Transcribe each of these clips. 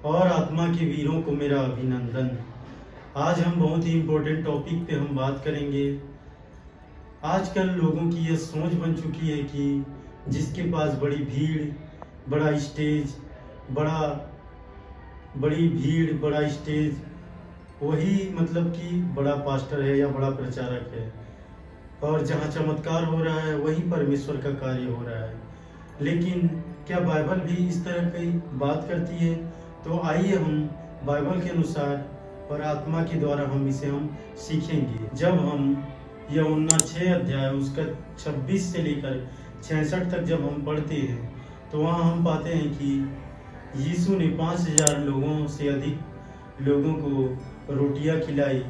और आत्मा के वीरों को मेरा अभिनंदन। आज हम बहुत ही इम्पोर्टेंट टॉपिक पे हम बात करेंगे। आजकल लोगों की यह सोच बन चुकी है कि जिसके पास बड़ी भीड़, बड़ा स्टेज, बड़ा बड़ी भीड़, बड़ा स्टेज, वही मतलब कि बड़ा पास्टर है या बड़ा प्रचारक है। और जहाँ चमत्कार हो रहा है वही परमेश्वर का कार्य हो रहा है। लेकिन क्या बाइबल भी इस तरह की बात करती है? तो आइए हम बाइबल के अनुसार और आत्मा के द्वारा हम इसे सीखेंगे। जब हम यूहन्ना 6 अध्याय उसका 26 से लेकर 66 तक जब हम पढ़ते हैं तो वहाँ हम पाते हैं कि यीशु ने 5000 लोगों से अधिक लोगों को रोटियां खिलाई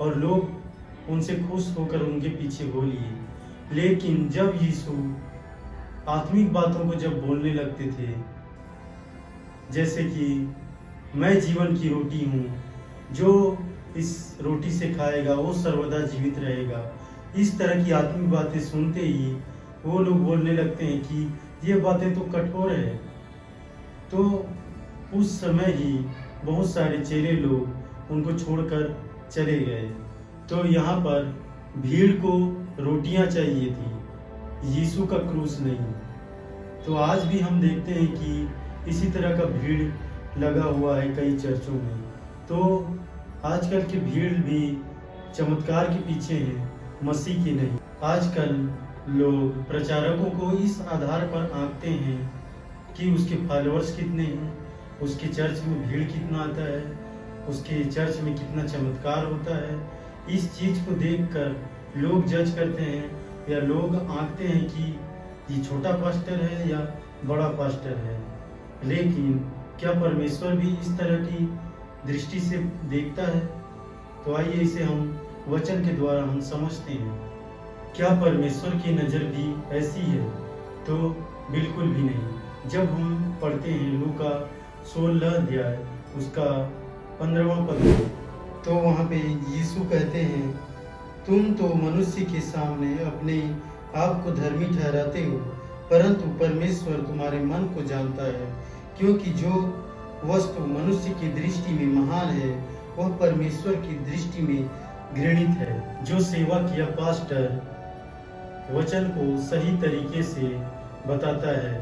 और लोग उनसे खुश होकर उनके पीछे हो लिए। लेकिन जब यीशु आत्मिक बातों को जब बोलने लगते थे, जैसे कि मैं जीवन की रोटी हूँ, जो इस रोटी से खाएगा वो सर्वदा जीवित रहेगा, इस तरह की आत्मिक बातें सुनते ही वो लोग बोलने लगते हैं कि ये बातें तो कठोर है। तो उस समय ही बहुत सारे चेले लोग उनको छोड़कर चले गए। तो यहाँ पर भीड़ को रोटियां चाहिए थी, यीशु का क्रूस नहीं। तो आज भी हम देखते हैं कि इसी तरह का भीड़ लगा हुआ है कई चर्चों में। तो आजकल की भीड़ भी चमत्कार के पीछे है, मसीह की नहीं। आजकल लोग प्रचारकों को इस आधार पर आंकते हैं कि उसके फॉलोअर्स कितने हैं, उसके चर्च में भीड़ कितना आता है, उसके चर्च में कितना चमत्कार होता है। इस चीज़ को देखकर लोग जज करते हैं या लोग आंकते हैं कि ये छोटा पास्टर है या बड़ा पास्टर है। लेकिन क्या परमेश्वर भी इस तरह की दृष्टि से देखता है? तो आइए इसे हम वचन के द्वारा हम समझते हैं। क्या परमेश्वर की नज़र भी ऐसी है? तो बिल्कुल भी नहीं। जब हम पढ़ते हैं लूका 16 अध्याय उसका 15वां पद, तो वहाँ पे यीशु कहते हैं, तुम तो मनुष्य के सामने अपने आप को धर्मी ठहराते हो, परंतु परमेश्वर तुम्हारे मन को जानता है, क्योंकि जो वस्तु मनुष्य की दृष्टि में महान है वह परमेश्वर की दृष्टि में घृणित है। जो सेवा किया पास्टर वचन को सही तरीके से बताता है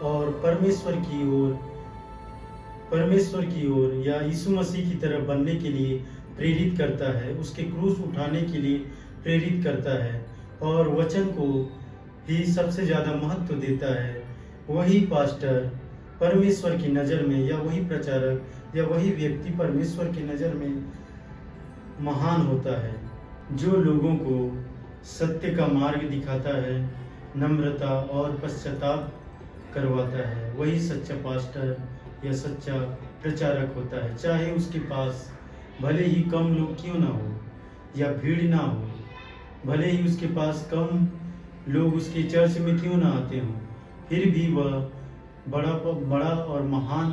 और परमेश्वर की ओर या यीशु मसीह की तरह बनने के लिए प्रेरित करता है, उसके क्रूस उठाने के लिए प्रेरित करता है और वचन को ही सबसे ज़्यादा महत्व देता है, वही पास्टर परमेश्वर की नज़र में या वही प्रचारक या वही व्यक्ति परमेश्वर की नज़र में महान होता है। जो लोगों को सत्य का मार्ग दिखाता है, नम्रता और पश्चाताप करवाता है, वही सच्चा पास्टर या सच्चा प्रचारक होता है। चाहे उसके पास भले ही कम लोग क्यों ना हो या भीड़ ना हो, भले ही उसके पास कम लोग उसके चर्च में क्यों ना आते हों, फिर भी वह बड़ा और महान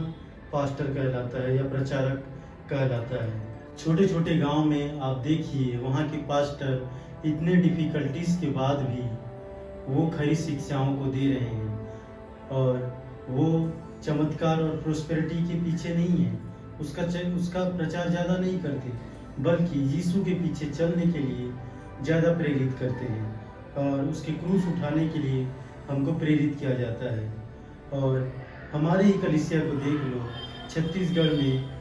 पास्टर कहलाता है या प्रचारक कहलाता है। छोटे छोटे गांव में आप देखिए, वहाँ के पास्टर इतने डिफ़िकल्टीज के बाद भी वो खरी शिक्षाओं को दे रहे हैं और वो चमत्कार और प्रोस्पेरिटी के पीछे नहीं है, उसका प्रचार ज़्यादा नहीं करते, बल्कि यीशु के पीछे चलने के लिए ज़्यादा प्रेरित करते हैं और उसके क्रूस उठाने के लिए हमको प्रेरित किया जाता है। और हमारे ही कलीसिया को देख लो, छत्तीसगढ़ में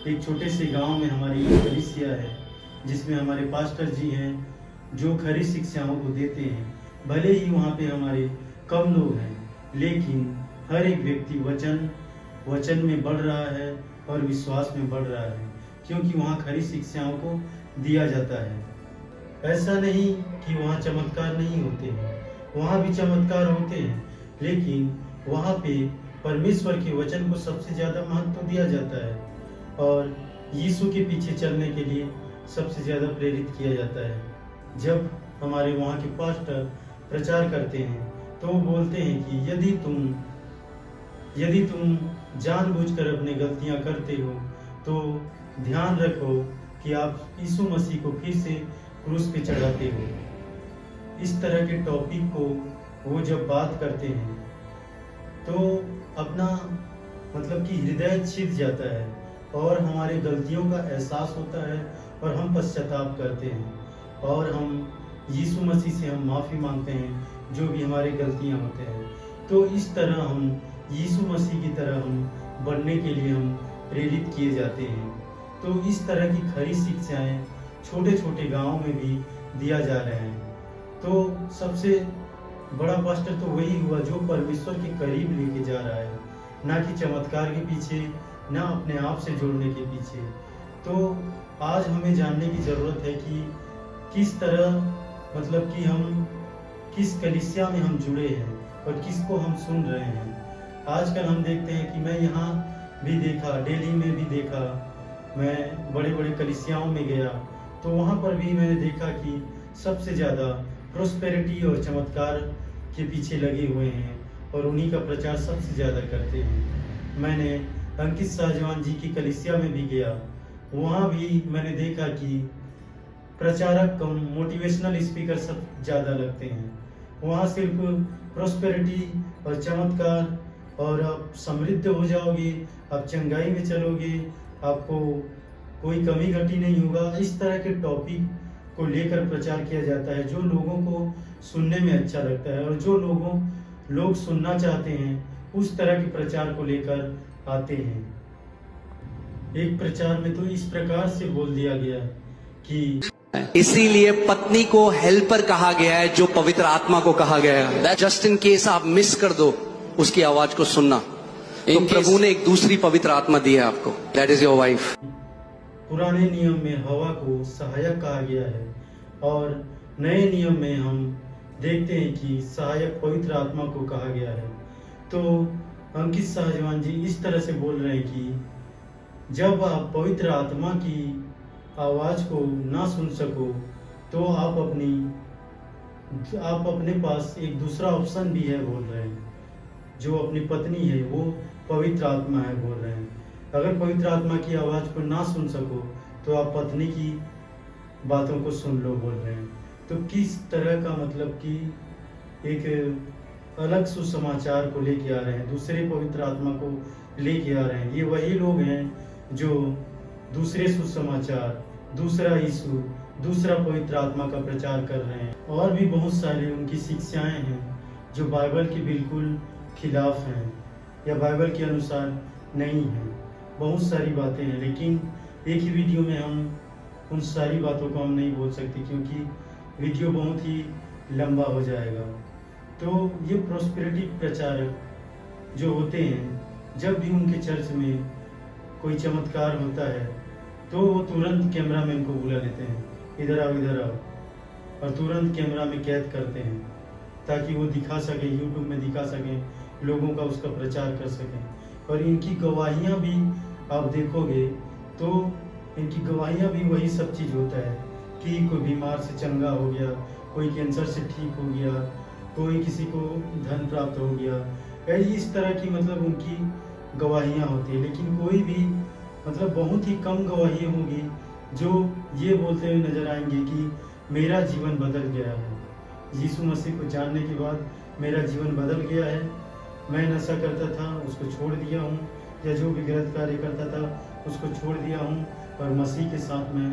एक छोटे से गांव में हमारी एक कलीसिया है जिसमें हमारे पास्टर जी हैं जो खरी शिक्षाओं को देते हैं। भले ही वहाँ पे हमारे कम लोग हैं, लेकिन हर एक व्यक्ति वचन में बढ़ रहा है और विश्वास में बढ़ रहा है, क्योंकि वहाँ खरी शिक्षाओं को दिया जाता है। ऐसा नहीं कि वहाँ चमत्कार नहीं होते हैं, वहाँ भी चमत्कार होते हैं, लेकिन वहाँ पे परमेश्वर के वचन को सबसे ज़्यादा महत्व दिया जाता है और यीशु के पीछे चलने के लिए सबसे ज़्यादा प्रेरित किया जाता है। जब हमारे वहाँ के पास्टर प्रचार करते हैं तो वो बोलते हैं कि यदि तुम जानबूझकर अपनी गलतियाँ करते हो तो ध्यान रखो कि आप यीशु मसीह को फिर से क्रूस पे चढ़ाते हो। इस तरह के टॉपिक को वो जब बात करते हैं तो अपना मतलब कि हृदय छिद जाता है और हमारे गलतियों का एहसास होता है और हम पश्चाताप करते हैं और हम यीशु मसीह से हम माफ़ी मांगते हैं जो भी हमारे गलतियां होते हैं। तो इस तरह हम यीशु मसीह की तरह हम बनने के लिए हम प्रेरित किए जाते हैं। तो इस तरह की खरी शिक्षाएं छोटे छोटे गांवों में भी दिया जा रहे हैं। तो सबसे बड़ा पास्टर तो वही हुआ जो परमेश्वर के करीब लेके जा रहा है, ना कि चमत्कार के पीछे, ना अपने आप से जोड़ने के पीछे। तो आज हमें जानने की ज़रूरत है कि किस तरह मतलब कि हम किस कलीसिया में हम जुड़े हैं और किसको हम सुन रहे हैं। आजकल हम देखते हैं कि मैं यहाँ भी देखा, दिल्ली में भी देखा, मैं बड़े बड़े कलीसियाओं में गया तो वहाँ पर भी मैंने देखा कि सबसे ज़्यादा प्रोस्पेरिटी और चमत्कार के पीछे लगे हुए हैं और उन्हीं का प्रचार सबसे ज़्यादा करते हैं। मैंने अंकित शाहजवान जी की कलीसिया में भी गया, वहाँ भी मैंने देखा कि प्रचारक कम, मोटिवेशनल स्पीकर सब ज़्यादा लगते हैं। वहाँ सिर्फ प्रोस्पेरिटी और चमत्कार और आप समृद्ध हो जाओगे, आप चंगाई में चलोगे, आपको कोई कमी घटी नहीं होगा, इस तरह के टॉपिक को लेकर प्रचार किया जाता है जो लोगों को सुनने में अच्छा लगता है और जो लोग सुनना चाहते हैं उस तरह के प्रचार को लेकर आते हैं। एक प्रचार में तो इस प्रकार से बोल दिया गया कि इसीलिए पत्नी को हेल्पर कहा गया है जो पवित्र आत्मा को कहा गया है। जस्ट इन केस आप मिस कर दो उसकी आवाज को सुनना, तो प्रभु ने एक दूसरी पवित्र आत्मा दी है आपको, दैट इज योर वाइफ। पुराने नियम में हवा को सहायक कहा गया है और नए नियम में हम देखते हैं कि सहायक पवित्र आत्मा को कहा गया है। तो अंकित शाहजवान जी इस तरह से बोल रहे हैं कि जब आप पवित्र आत्मा की आवाज़ को ना सुन सको तो आप अपने पास एक दूसरा ऑप्शन भी है बोल रहे हैं, जो अपनी पत्नी है वो पवित्र आत्मा है बोल रहे हैं। अगर पवित्र आत्मा की आवाज़ को ना सुन सको तो आप पत्नी की बातों को सुन लो बोल रहे हैं। तो किस तरह का मतलब कि एक अलग सुसमाचार को लेके आ रहे हैं, दूसरे पवित्र आत्मा को लेके आ रहे हैं। ये वही लोग हैं जो दूसरे सुसमाचार, दूसरा यीशु, दूसरा पवित्र आत्मा का प्रचार कर रहे हैं। और भी बहुत सारी उनकी शिक्षाएं हैं जो बाइबल के बिल्कुल खिलाफ हैं या बाइबल के अनुसार नहीं हैं। बहुत सारी बातें हैं, लेकिन एक ही वीडियो में हम उन सारी बातों को हम नहीं बोल सकते क्योंकि वीडियो बहुत ही लंबा हो जाएगा। तो ये प्रोस्पेरिटी प्रचारक जो होते हैं, जब भी उनके चर्च में कोई चमत्कार होता है तो वो तुरंत कैमरामैन को बुला लेते हैं, इधर आओ इधर आओ, और तुरंत कैमरा में कैद करते हैं ताकि वो दिखा सकें, यूट्यूब में दिखा सकें, लोगों का उसका प्रचार कर सकें। और इनकी गवाहियाँ भी आप देखोगे तो इनकी गवाहियाँ भी वही सब चीज़ होता है कि कोई बीमार से चंगा हो गया, कोई कैंसर से ठीक हो गया, कोई किसी को धन प्राप्त हो गया, इस तरह की मतलब उनकी गवाहियाँ होती है। लेकिन कोई भी मतलब बहुत ही कम गवाही होगी जो ये बोलते हुए नजर आएंगे कि मेरा जीवन बदल गया है, यीशु मसीह को जानने के बाद मेरा जीवन बदल गया है, मैं नशा करता था उसको छोड़ दिया हूँ, या जो भी गलत कार्य करता था उसको छोड़ दिया हूँ और मसीह के साथ मैं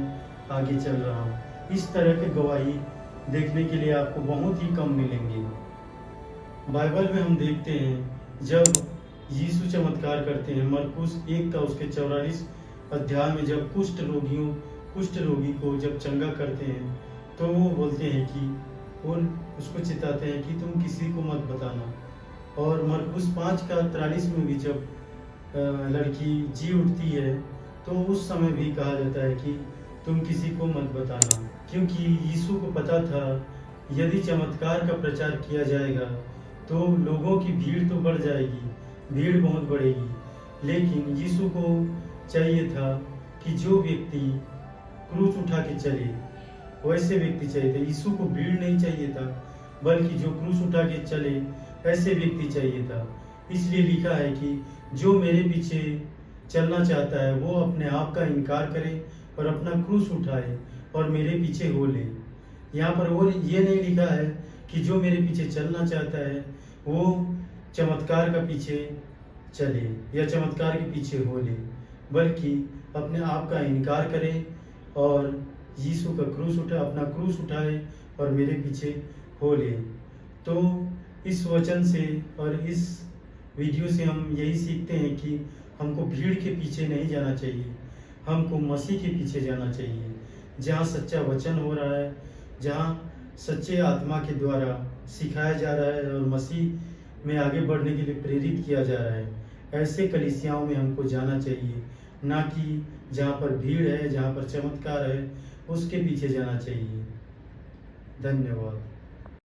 आगे चल रहा हूँ। इस तरह के गवाही देखने के लिए आपको बहुत ही कम मिलेंगे। बाइबल में हम देखते हैं जब यीशु चमत्कार करते हैं, मरकुस 1 का उसके 44 अध्याय में जब कुष्ठ रोगी को जब चंगा करते हैं तो वो बोलते हैं कि वो उसको चिताते हैं कि तुम किसी को मत बताना। और मरकुस 5 का 43 में भी जब लड़की जी उठती है तो उस समय भी कहा जाता है कि तुम किसी को मत बताना, क्योंकि यीशु को पता था यदि चमत्कार का प्रचार किया जाएगा तो लोगों की भीड़ तो बढ़ जाएगी, भीड़ बहुत बढ़ेगी, लेकिन यीशु को चाहिए था कि जो व्यक्ति क्रूस उठा के चले वैसे व्यक्ति चाहिए था। यीशु को भीड़ नहीं चाहिए था, बल्कि जो क्रूस उठा के चले ऐसे व्यक्ति चाहिए था। इसलिए लिखा है कि जो मेरे पीछे चलना चाहता है वो अपने आप का इनकार करे और अपना क्रूस उठाए और मेरे पीछे हो ले। यहाँ पर वो ये नहीं लिखा है कि जो मेरे पीछे चलना चाहता है वो चमत्कार का पीछे चले या चमत्कार के पीछे हो ले, बल्कि अपने आप का इनकार करे और यीशु का अपना क्रूस उठाए और मेरे पीछे हो ले। तो इस वचन से और इस वीडियो से हम यही सीखते हैं कि हमको भीड़ के पीछे नहीं जाना चाहिए, हमको मसीह के पीछे जाना चाहिए, जहाँ सच्चा वचन हो रहा है, जहाँ सच्चे आत्मा के द्वारा सिखाया जा रहा है और मसीह में आगे बढ़ने के लिए प्रेरित किया जा रहा है। ऐसे कलीसियाओं में हमको जाना चाहिए, ना कि जहाँ पर भीड़ है, जहाँ पर चमत्कार है, उसके पीछे जाना चाहिए। धन्यवाद।